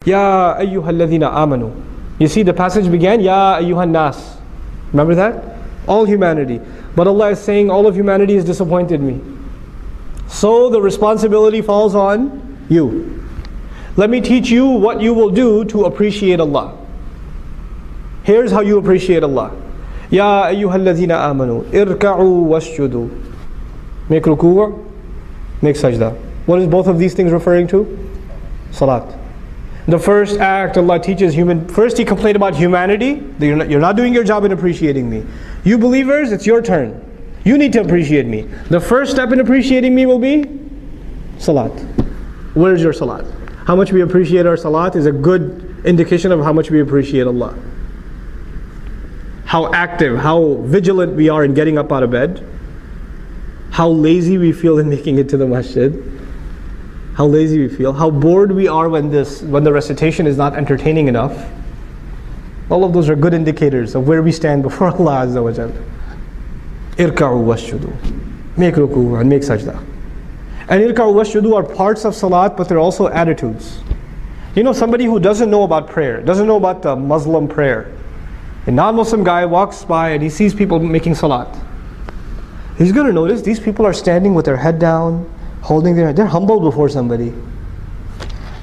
Ya ayyuhalladhina amanu. You see the passage began, Ya ayyuhan nas. Remember that? All humanity. But Allah is saying all of humanity has disappointed me. So the responsibility falls on you. Let me teach you what you will do to appreciate Allah. Here's how you appreciate Allah. Ya ayyuhalladhina amanu. Irka'u wasjudu. Make ruku', make sajda. What is both of these things referring to? Salat. The first act Allah teaches first He complained about humanity. That you're not doing your job in appreciating me. You believers, it's your turn. You need to appreciate me. The first step in appreciating me will be salat. Where's your salat? How much we appreciate our salat is a good indication of how much we appreciate Allah. How active, how vigilant we are in getting up out of bed. How lazy we feel in making it to the masjid. How lazy we feel. How bored we are when the recitation is not entertaining enough. All of those are good indicators of where we stand before Allah Azza wa Jal. Irka'u wasjudu. Make ruku' and make sajda. And irka'u wasjudu are parts of salat, but they're also attitudes. You know, somebody who doesn't know about prayer, doesn't know about the Muslim prayer. A non-Muslim guy walks by and he sees people making salat. He's going to notice these people are standing with their head down, holding their head. They're humble before somebody.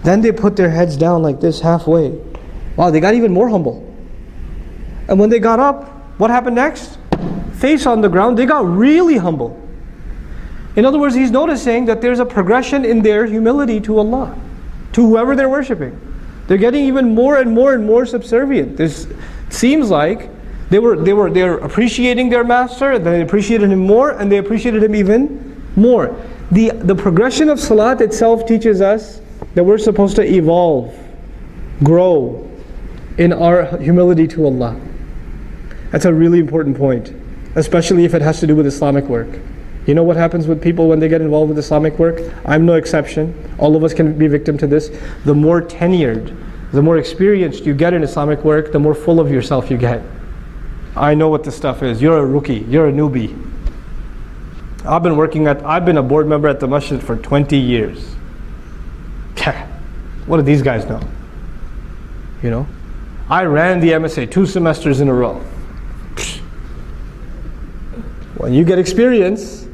Then they put their heads down like this halfway. Wow, they got even more humble. And when they got up, what happened next? Face on the ground, they got really humble. In other words, he's noticing that there's a progression in their humility to Allah, to whoever they're worshipping. They're getting even more and more and more subservient. This seems like they're appreciating their master, they appreciated him more, and they appreciated him even more. The progression of salat itself teaches us that we're supposed to evolve, grow in our humility to Allah. That's a really important point, especially if it has to do with Islamic work. You know what happens with people when they get involved with Islamic work? I'm no exception. All of us can be victim to this. The more tenured, the more experienced you get in Islamic work, the more full of yourself you get. I know what this stuff is. You're a rookie. You're a newbie. I've been a board member at the masjid for 20 years. What do these guys know? You know? I ran the MSA 2 semesters in a row. When you get experience,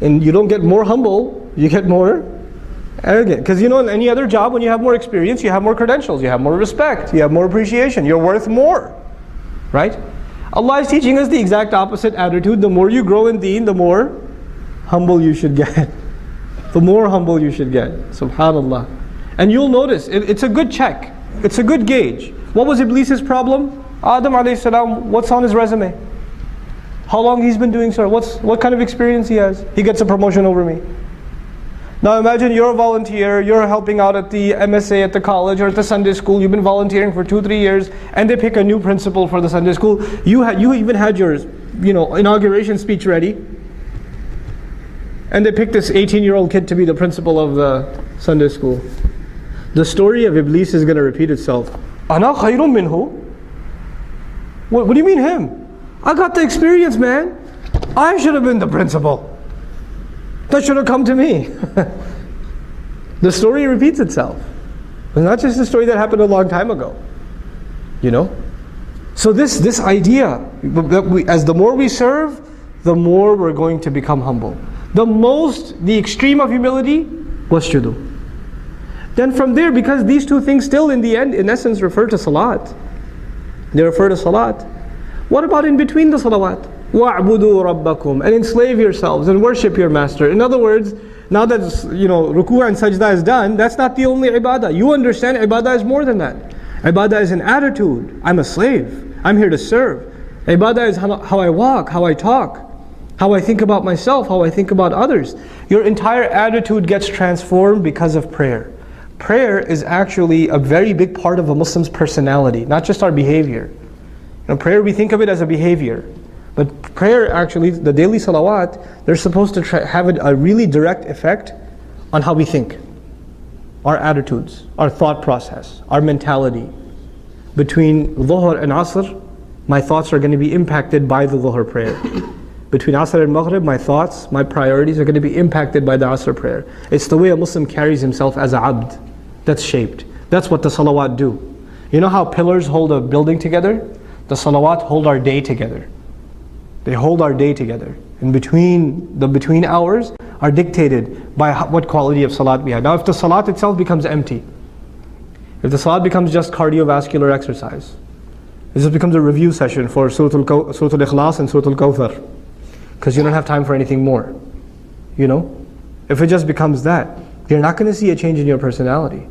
and you don't get more humble, you get more arrogant. Because you know, in any other job, when you have more experience, you have more credentials, you have more respect, you have more appreciation, you're worth more. Right? Allah is teaching us the exact opposite attitude. The more you grow in deen, the more humble you should get. The more humble you should get. Subhanallah. And you'll notice, it's a good check. It's a good gauge. What was Iblis's problem? Adam alayhi salam, what's on his resume? How long he's been doing so? What kind of experience he has? He gets a promotion over me. Now imagine you're a volunteer, you're helping out at the MSA at the college or at the Sunday school, you've been volunteering for 2-3 years, and they pick a new principal for the Sunday school. You even had your inauguration speech ready, and they pick this 18-year-old kid to be the principal of the Sunday school. The story of Iblis is going to repeat itself. Ana khayrun minhu? What do you mean him? I got the experience, man. I should have been the principal. That should have come to me. The story repeats itself. It's not just a story that happened a long time ago. You know? So this idea, as the more we serve, the more we're going to become humble. The extreme of humility, wasjudu. Then from there, because these two things still in the end, in essence, refer to salat. They refer to salat. What about in between the salawat? وَاعْبُدُوا رَبَّكُمْ, and enslave yourselves and worship your master. In other words, now that ruku' and sajda is done, that's not the only ibadah. You understand ibadah is more than that. Ibadah is an attitude. I'm a slave. I'm here to serve. Ibadah is how I walk, how I talk, how I think about myself, how I think about others. Your entire attitude gets transformed because of prayer. Prayer is actually a very big part of a Muslim's personality, not just our behavior. Prayer, we think of it as a behavior. But prayer actually, the daily salawat, they're supposed to have a really direct effect on how we think. Our attitudes, our thought process, our mentality. Between Dhuhr and Asr, my thoughts are going to be impacted by the Dhuhr prayer. Between Asr and Maghrib, my thoughts, my priorities are going to be impacted by the Asr prayer. It's the way a Muslim carries himself as a abd. That's shaped. That's what the salawat do. You know how pillars hold a building together? The salawat hold our day together. They hold our day together. In between, the between hours are dictated by what quality of salat we have. Now if the salat itself becomes empty, if the salat becomes just cardiovascular exercise, this just becomes a review session for Surah Al-Ikhlas and Surah Al-Kawthar, because you don't have time for anything more. You know? If it just becomes that, you're not going to see a change in your personality.